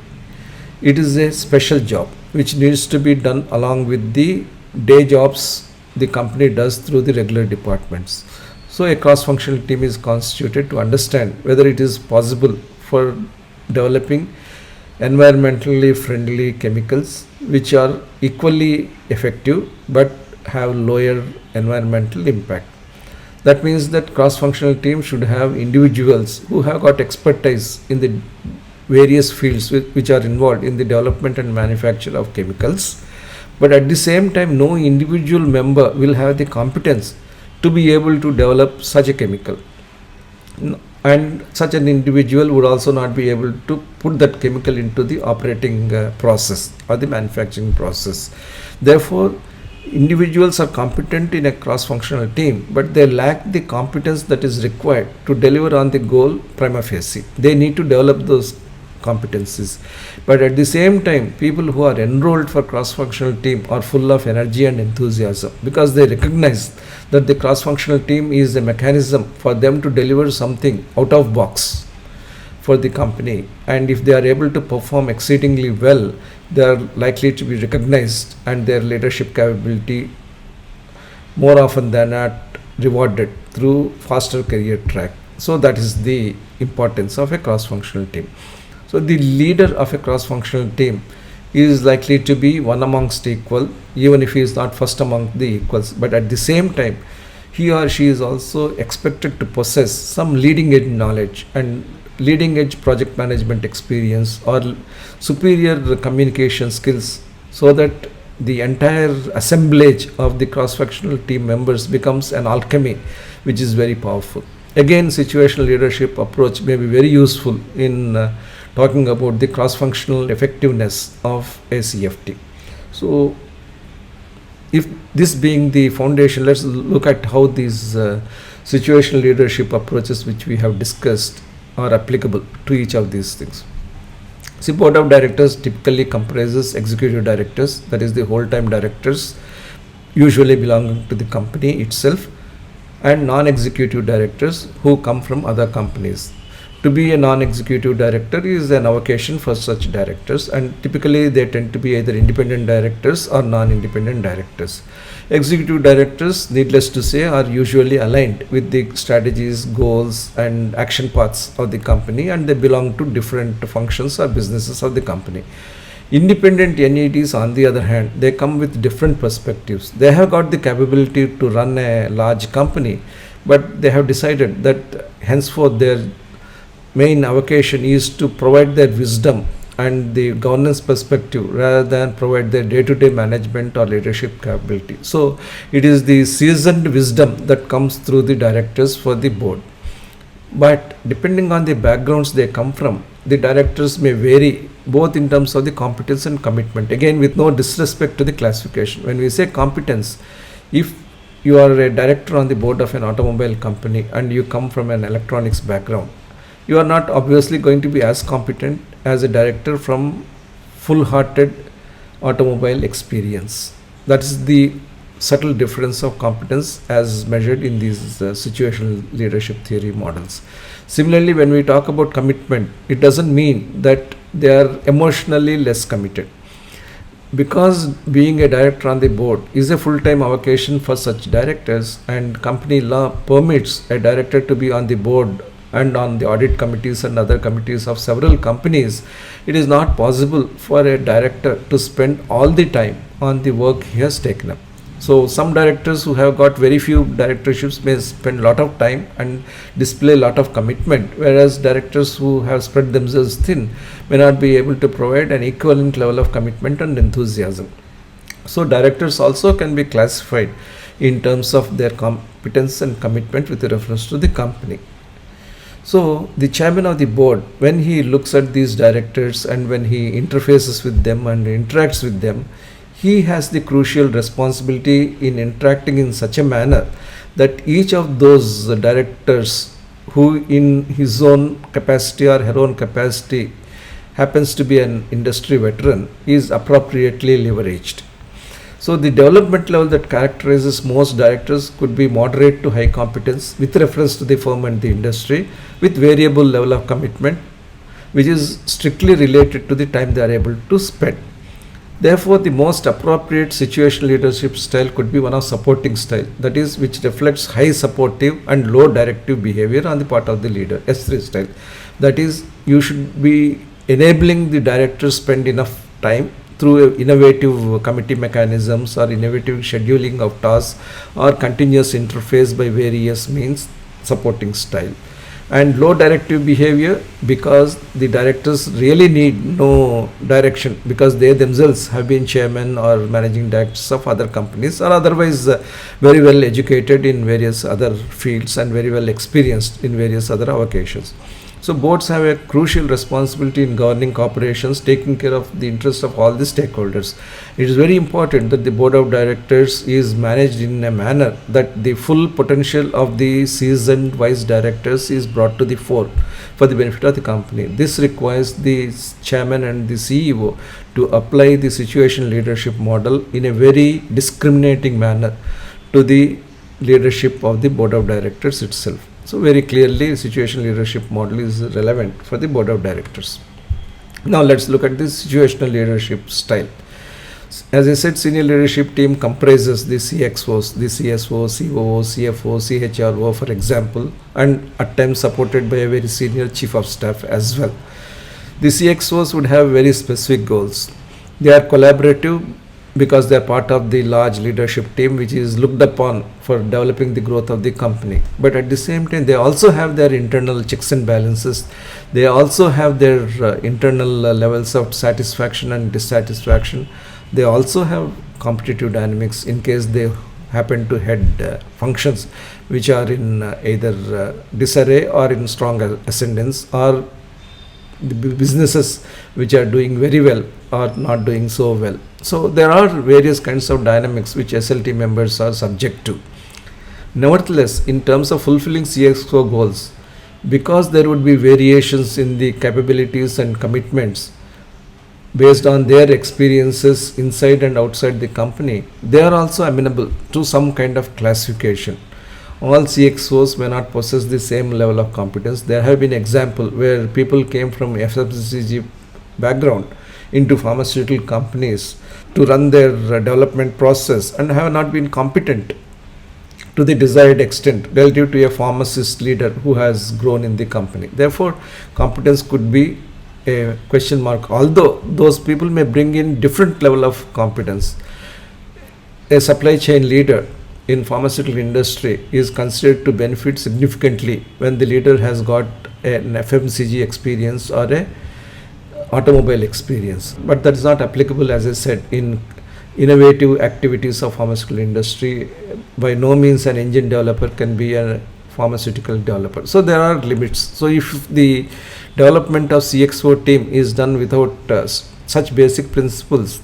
it is a special job which needs to be done along with the day jobs the company does through the regular departments. So a cross-functional team is constituted to understand whether it is possible for developing environmentally friendly chemicals which are equally effective but have lower environmental impact. That means that cross-functional team should have individuals who have got expertise in the various fields which are involved in the development and manufacture of chemicals, but at the same time no individual member will have the competence to be able to develop such a chemical, and such an individual would also not be able to put that chemical into the operating process or the manufacturing process. Therefore, individuals are competent in a cross-functional team, but they lack the competence that is required to deliver on the goal prima facie. They need to develop those competencies. But at the same time, people who are enrolled for cross-functional team are full of energy and enthusiasm because they recognize that the cross-functional team is a mechanism for them to deliver something out of box. for the company, and if they are able to perform exceedingly well, they are likely to be recognized and their leadership capability more often than not rewarded through faster career track. So that is the importance of a cross-functional team. So the leader of a cross-functional team is likely to be one amongst equal, even if he is not first among the equals, but at the same time he or she is also expected to possess some leading edge knowledge and leading edge project management experience or superior communication skills, so that the entire assemblage of the cross-functional team members becomes an alchemy which is very powerful. Again, situational leadership approach may be very useful in talking about the cross-functional effectiveness of a CFT. So if this being the foundation, let's look at how these situational leadership approaches which we have discussed are applicable to each of these things. See, board of directors typically comprises executive directors, that is the whole-time directors usually belonging to the company itself, and non-executive directors who come from other companies. To be a non-executive director is an avocation for such directors, and typically they tend to be either independent directors or non-independent directors. Executive directors, needless to say, are usually aligned with the strategies, goals and action paths of the company, and they belong to different functions or businesses of the company. Independent NEDs, on the other hand, they come with different perspectives. They have got the capability to run a large company, but they have decided that henceforth their main avocation is to provide their wisdom and the governance perspective rather than provide their day-to-day management or leadership capability. So it is the seasoned wisdom that comes through the directors for the board. But depending on the backgrounds they come from, the directors may vary both in terms of the competence and commitment. Again, with no disrespect to the classification. When we say competence, if you are a director on the board of an automobile company and you come from an electronics background, you are not obviously going to be as competent as a director from full-hearted automobile experience. That is the subtle difference of competence as measured in these situational leadership theory models. Similarly, when we talk about commitment, it doesn't mean that they are emotionally less committed. Because being a director on the board is a full-time avocation for such directors, and company law permits a director to be on the board and on the audit committees and other committees of several companies, it is not possible for a director to spend all the time on the work he has taken up. So some directors who have got very few directorships may spend a lot of time and display a lot of commitment, whereas directors who have spread themselves thin may not be able to provide an equivalent level of commitment and enthusiasm. So directors also can be classified in terms of their competence and commitment with reference to the company. So the chairman of the board, when he looks at these directors and when he interfaces with them and interacts with them, he has the crucial responsibility in interacting in such a manner that each of those directors who in his own capacity or her own capacity happens to be an industry veteran is appropriately leveraged. So the development level that characterizes most directors could be moderate to high competence with reference to the firm and the industry, with variable level of commitment, which is strictly related to the time they are able to spend. Therefore, the most appropriate situational leadership style could be one of supporting style, that is, which reflects high supportive and low directive behavior on the part of the leader, S3 style. That is, you should be enabling the director spend enough time through innovative committee mechanisms or innovative scheduling of tasks or continuous interface by various means, supporting style. And low directive behavior, because the directors really need no direction because they themselves have been chairman or managing directors of other companies or otherwise very well educated in various other fields and very well experienced in various other avocations. So boards have a crucial responsibility in governing corporations, taking care of the interests of all the stakeholders. It is very important that the board of directors is managed in a manner that the full potential of the seasoned vice directors is brought to the fore for the benefit of the company. This requires the chairman and the CEO to apply the situational leadership model in a very discriminating manner to the leadership of the board of directors itself. So very clearly, situational leadership model is relevant for the board of directors. Now let's look at the situational leadership style. As I said, senior leadership team comprises the CXOs, the CSO, COO, CFO, CHRO, for example, and at times supported by a very senior chief of staff as well. The CXOs would have very specific goals. They are collaborative because they are part of the large leadership team which is looked upon for developing the growth of the company. But at the same time, they also have their internal checks and balances. They also have their internal levels of satisfaction and dissatisfaction. They also have competitive dynamics in case they happen to head functions which are in either disarray or in strong ascendance, or the businesses which are doing very well or not doing so well. So there are various kinds of dynamics which SLT members are subject to. Nevertheless, in terms of fulfilling CXO goals, because there would be variations in the capabilities and commitments based on their experiences inside and outside the company, they are also amenable to some kind of classification. All CXOs may not possess the same level of competence. There have been examples where people came from FMCG background into pharmaceutical companies to run their development process and have not been competent to the desired extent relative to a pharmacist leader who has grown in the company. Therefore, competence could be a question mark, although those people may bring in different level of competence. A supply chain leader in pharmaceutical industry is considered to benefit significantly when the leader has got an FMCG experience or a automobile experience. But that is not applicable, as I said, in innovative activities of pharmaceutical industry. By no means an engine developer can be a pharmaceutical developer. So there are limits. So if the development of CXO team is done without such basic principles,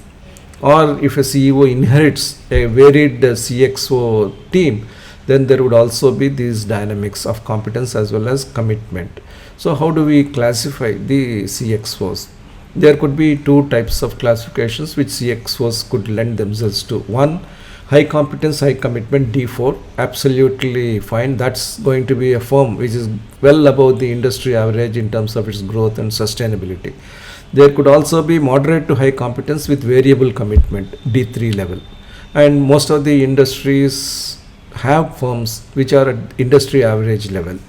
or if a CEO inherits a varied CXO team, then there would also be these dynamics of competence as well as commitment. So how do we classify the CXOs? There could be two types of classifications which CXOs could lend themselves to. One, high competence, high commitment, D4, absolutely fine. That's going to be a firm which is well above the industry average in terms of its growth and sustainability. There could also be moderate to high competence with variable commitment, D3 level. And most of the industries have firms which are at industry average level.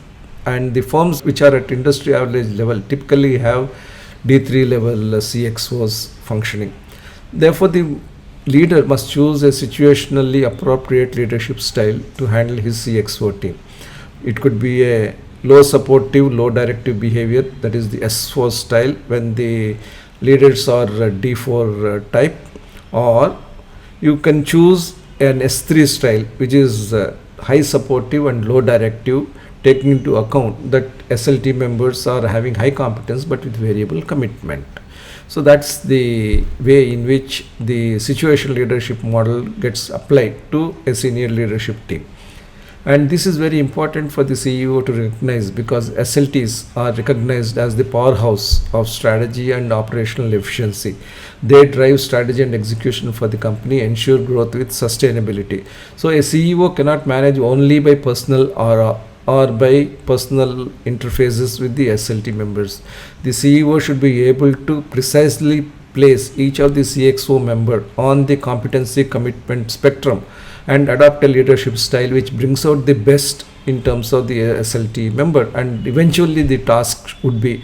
And the firms which are at industry average level typically have D3 level CXOs functioning. Therefore, the leader must choose a situationally appropriate leadership style to handle his CXO team. It could be a low supportive, low directive behavior, that is the S4 style when the leaders are D4 type, or you can choose an S3 style which is high supportive and low directive, taking into account that SLT members are having high competence but with variable commitment. So that's the way in which the situational leadership model gets applied to a senior leadership team. And this is very important for the CEO to recognize, because SLTs are recognized as the powerhouse of strategy and operational efficiency. They drive strategy and execution for the company, ensure growth with sustainability. So a CEO cannot manage only by personal or by personal interfaces with the SLT members. The CEO should be able to precisely place each of the CXO member on the competency commitment spectrum and adopt a leadership style which brings out the best in terms of the SLT member. And eventually the task would be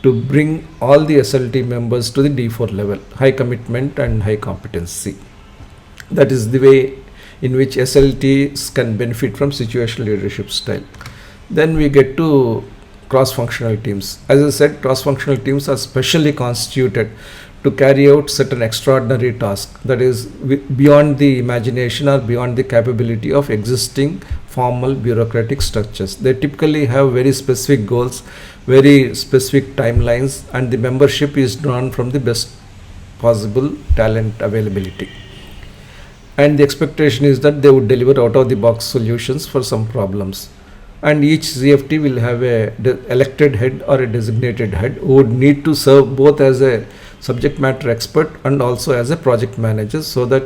to bring all the SLT members to the D4 level, high commitment and high competency. That is the way in which SLTs can benefit from situational leadership style. Then we get to cross-functional teams. As I said, cross-functional teams are specially constituted to carry out certain extraordinary tasks, that is beyond the imagination or beyond the capability of existing formal bureaucratic structures. They typically have very specific goals, very specific timelines, and the membership is drawn from the best possible talent availability. And the expectation is that they would deliver out-of-the-box solutions for some problems. And each CFT will have a elected head or a designated head who would need to serve both as a subject matter expert and also as a project manager, so that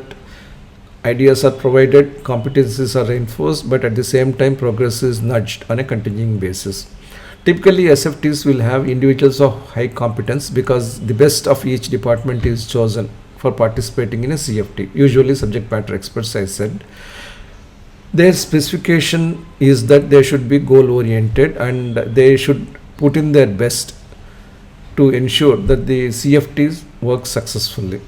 Ideas are provided, competencies are reinforced, but at the same time, progress is nudged on a continuing basis. Typically, SFTs will have individuals of high competence because the best of each department is chosen for participating in a CFT, usually subject matter experts, I said. Their specification is that they should be goal oriented and they should put in their best to ensure that the CFTs work successfully.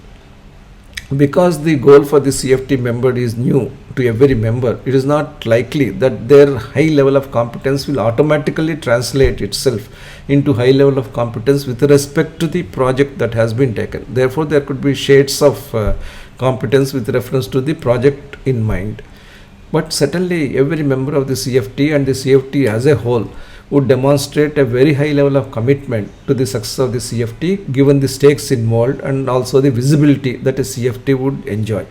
Because the goal for the CFT member is new to every member, it is not likely that their high level of competence will automatically translate itself into high level of competence with respect to the project that has been taken. Therefore, there could be shades of competence with reference to the project in mind. But certainly, every member of the CFT and the CFT as a whole would demonstrate a very high level of commitment to the success of the CFT given the stakes involved and also the visibility that a CFT would enjoy.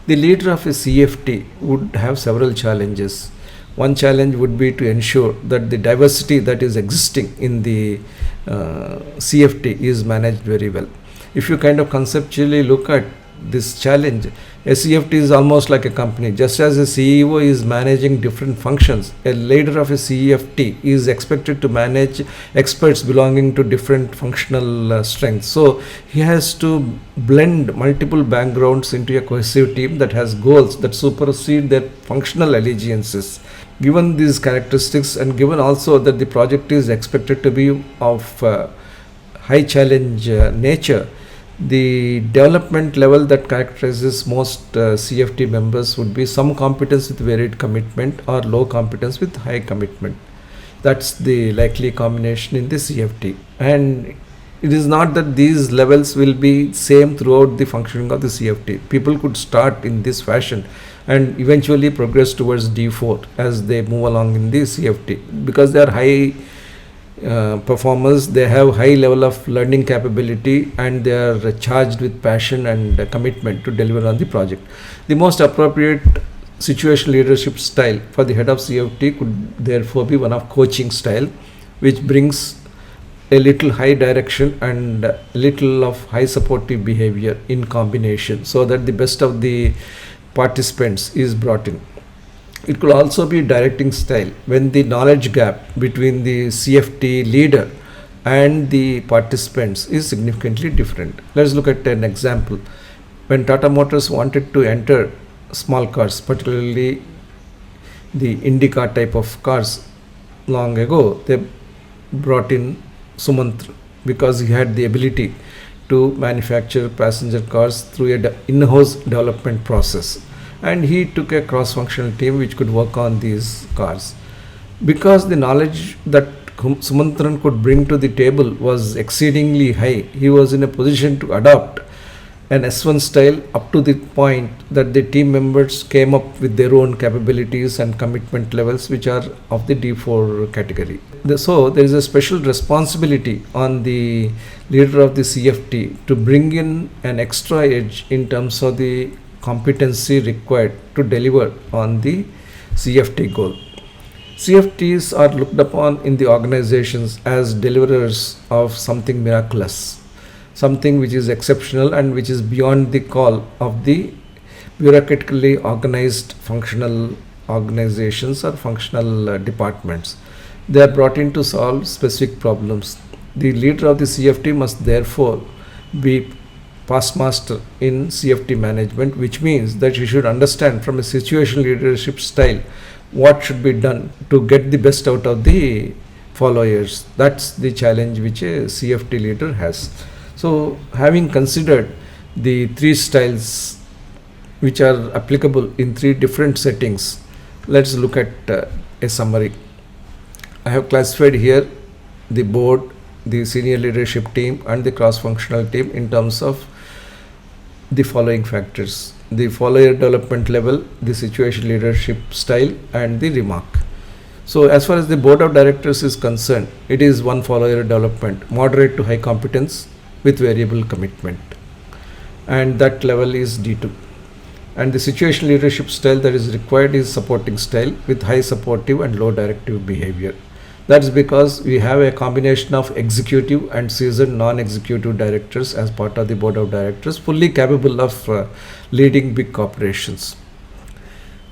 The leader of a CFT would have several challenges. One challenge would be to ensure that the diversity that is existing in the CFT is managed very well. If you kind of conceptually look at this challenge, a CFT is almost like a company. Just as a CEO is managing different functions, a leader of a CFT is expected to manage experts belonging to different functional strengths. So he has to blend multiple backgrounds into a cohesive team that has goals that supersede their functional allegiances. Given these characteristics and given also that the project is expected to be of high challenge nature, the development level that characterizes most CFT members would be some competence with varied commitment or low competence with high commitment. That's the likely combination in the CFT. And it is not that these levels will be same throughout the functioning of the CFT. People could start in this fashion and eventually progress towards D4 as they move along in the CFT because they are high performers, they have high level of learning capability and they are charged with passion and commitment to deliver on the project. The most appropriate situational leadership style for the head of CFT could therefore be one of coaching style, which brings a little high direction and a little of high supportive behavior in combination so that the best of the participants is brought in. It could also be directing style when the knowledge gap between the CFT leader and the participants is significantly different. Let's look at an example. When Tata Motors wanted to enter small cars, particularly the IndyCar type of cars long ago, they brought in Sumantra because he had the ability to manufacture passenger cars through an in-house development process. And he took a cross-functional team which could work on these cars. Because the knowledge that Sumantran could bring to the table was exceedingly high, he was in a position to adopt an S1 style up to the point that the team members came up with their own capabilities and commitment levels which are of the D4 category. So there is a special responsibility on the leader of the CFT to bring in an extra edge in terms of the competency required to deliver on the CFT goal. CFTs are looked upon in the organizations as deliverers of something miraculous, something which is exceptional and which is beyond the call of the bureaucratically organized functional organizations or functional departments. They are brought in to solve specific problems. The leader of the CFT must therefore be past master in CFT management, which means that you should understand from a situational leadership style what should be done to get the best out of the followers. That's the challenge which a CFT leader has. So having considered the three styles which are applicable in three different settings, let's look at a summary. I have classified here the board, the senior leadership team and the cross-functional team in terms of the following factors: the follower development level, the situation leadership style and the remark. So as far as the board of directors is concerned, it is one follower development, moderate to high competence with variable commitment, and that level is D2. And the situation leadership style that is required is supporting style with high supportive and low directive behavior. That's because we have a combination of executive and seasoned non-executive directors as part of the board of directors, fully capable of leading big corporations.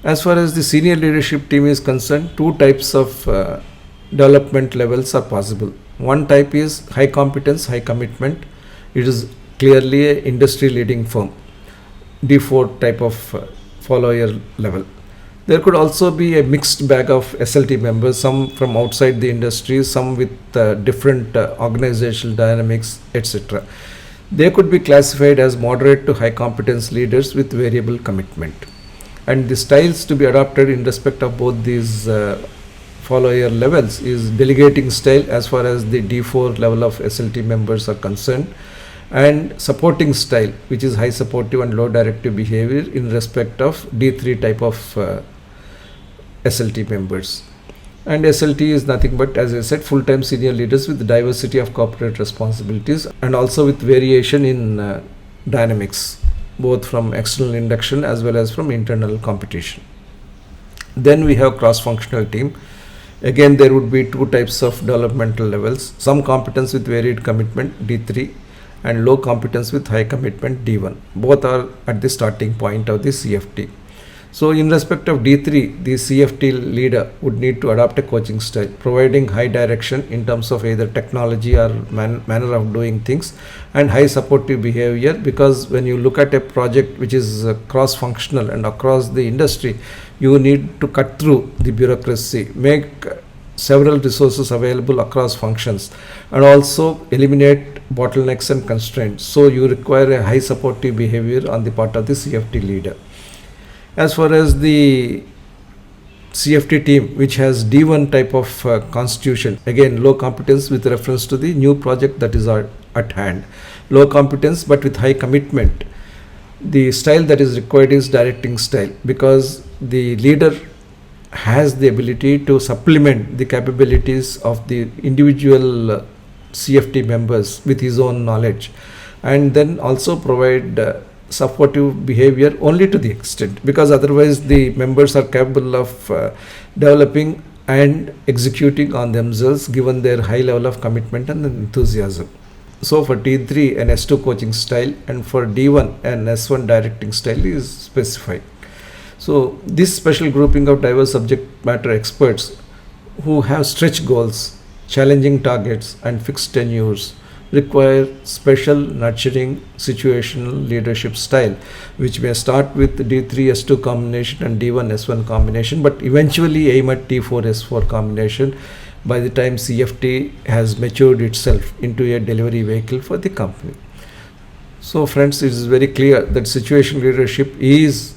As far as the senior leadership team is concerned, two types of development levels are possible. One type is high competence, high commitment. It is clearly a industry leading firm, D4 type of follower level. There could also be a mixed bag of SLT members, some from outside the industry, some with different organizational dynamics, etc. They could be classified as moderate to high competence leaders with variable commitment. And the styles to be adopted in respect of both these follower levels is delegating style as far as the D4 level of SLT members are concerned, and supporting style, which is high supportive and low directive behavior in respect of D3 type of SLT members. And SLT is nothing but, as I said, full-time senior leaders with diversity of corporate responsibilities and also with variation in dynamics, both from external induction as well as from internal competition. Then we have cross-functional team. Again, there would be two types of developmental levels: some competence with varied commitment, D3, and low competence with high commitment, D1. Both are at the starting point of the CFT. So in respect of D3, the CFT leader would need to adopt a coaching style, providing high direction in terms of either technology or manner of doing things, and high supportive behavior, because when you look at a project which is cross-functional and across the industry, you need to cut through the bureaucracy, make several resources available across functions, and also eliminate bottlenecks and constraints. So you require a high supportive behavior on the part of the CFT leader. As far as the CFT team, which has D1 type of constitution, again low competence with reference to the new project that is at hand, low competence but with high commitment. The style that is required is directing style, because the leader has the ability to supplement the capabilities of the individual CFT members with his own knowledge, and then also provide supportive behavior only to the extent, because otherwise the members are capable of developing and executing on themselves given their high level of commitment and enthusiasm. So for D3 an S2 coaching style, and for D1 an S1 directing style is specified. So this special grouping of diverse subject matter experts who have stretch goals, challenging targets and fixed tenures require special nurturing situational leadership style, which may start with D3 S2 combination and D1 S1 combination, but eventually aim at D4 S4 combination by the time CFT has matured itself into a delivery vehicle for the company. So friends, it is very clear that situational leadership is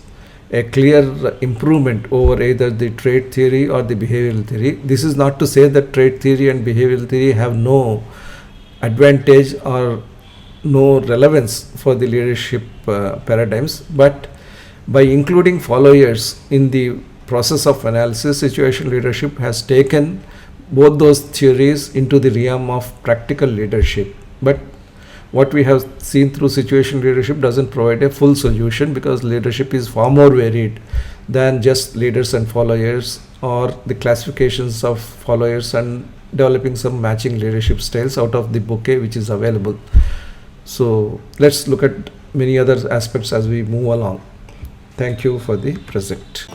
a clear improvement over either the trait theory or the behavioral theory. This is not to say that trait theory and behavioral theory have no advantage or no relevance for the leadership paradigms, but by including followers in the process of analysis, situational leadership has taken both those theories into the realm of practical leadership. But what we have seen through situational leadership doesn't provide a full solution, because leadership is far more varied than just leaders and followers, or the classifications of followers and developing some matching leadership styles out of the bouquet which is available. So let's look at many other aspects as we move along. Thank you for the present.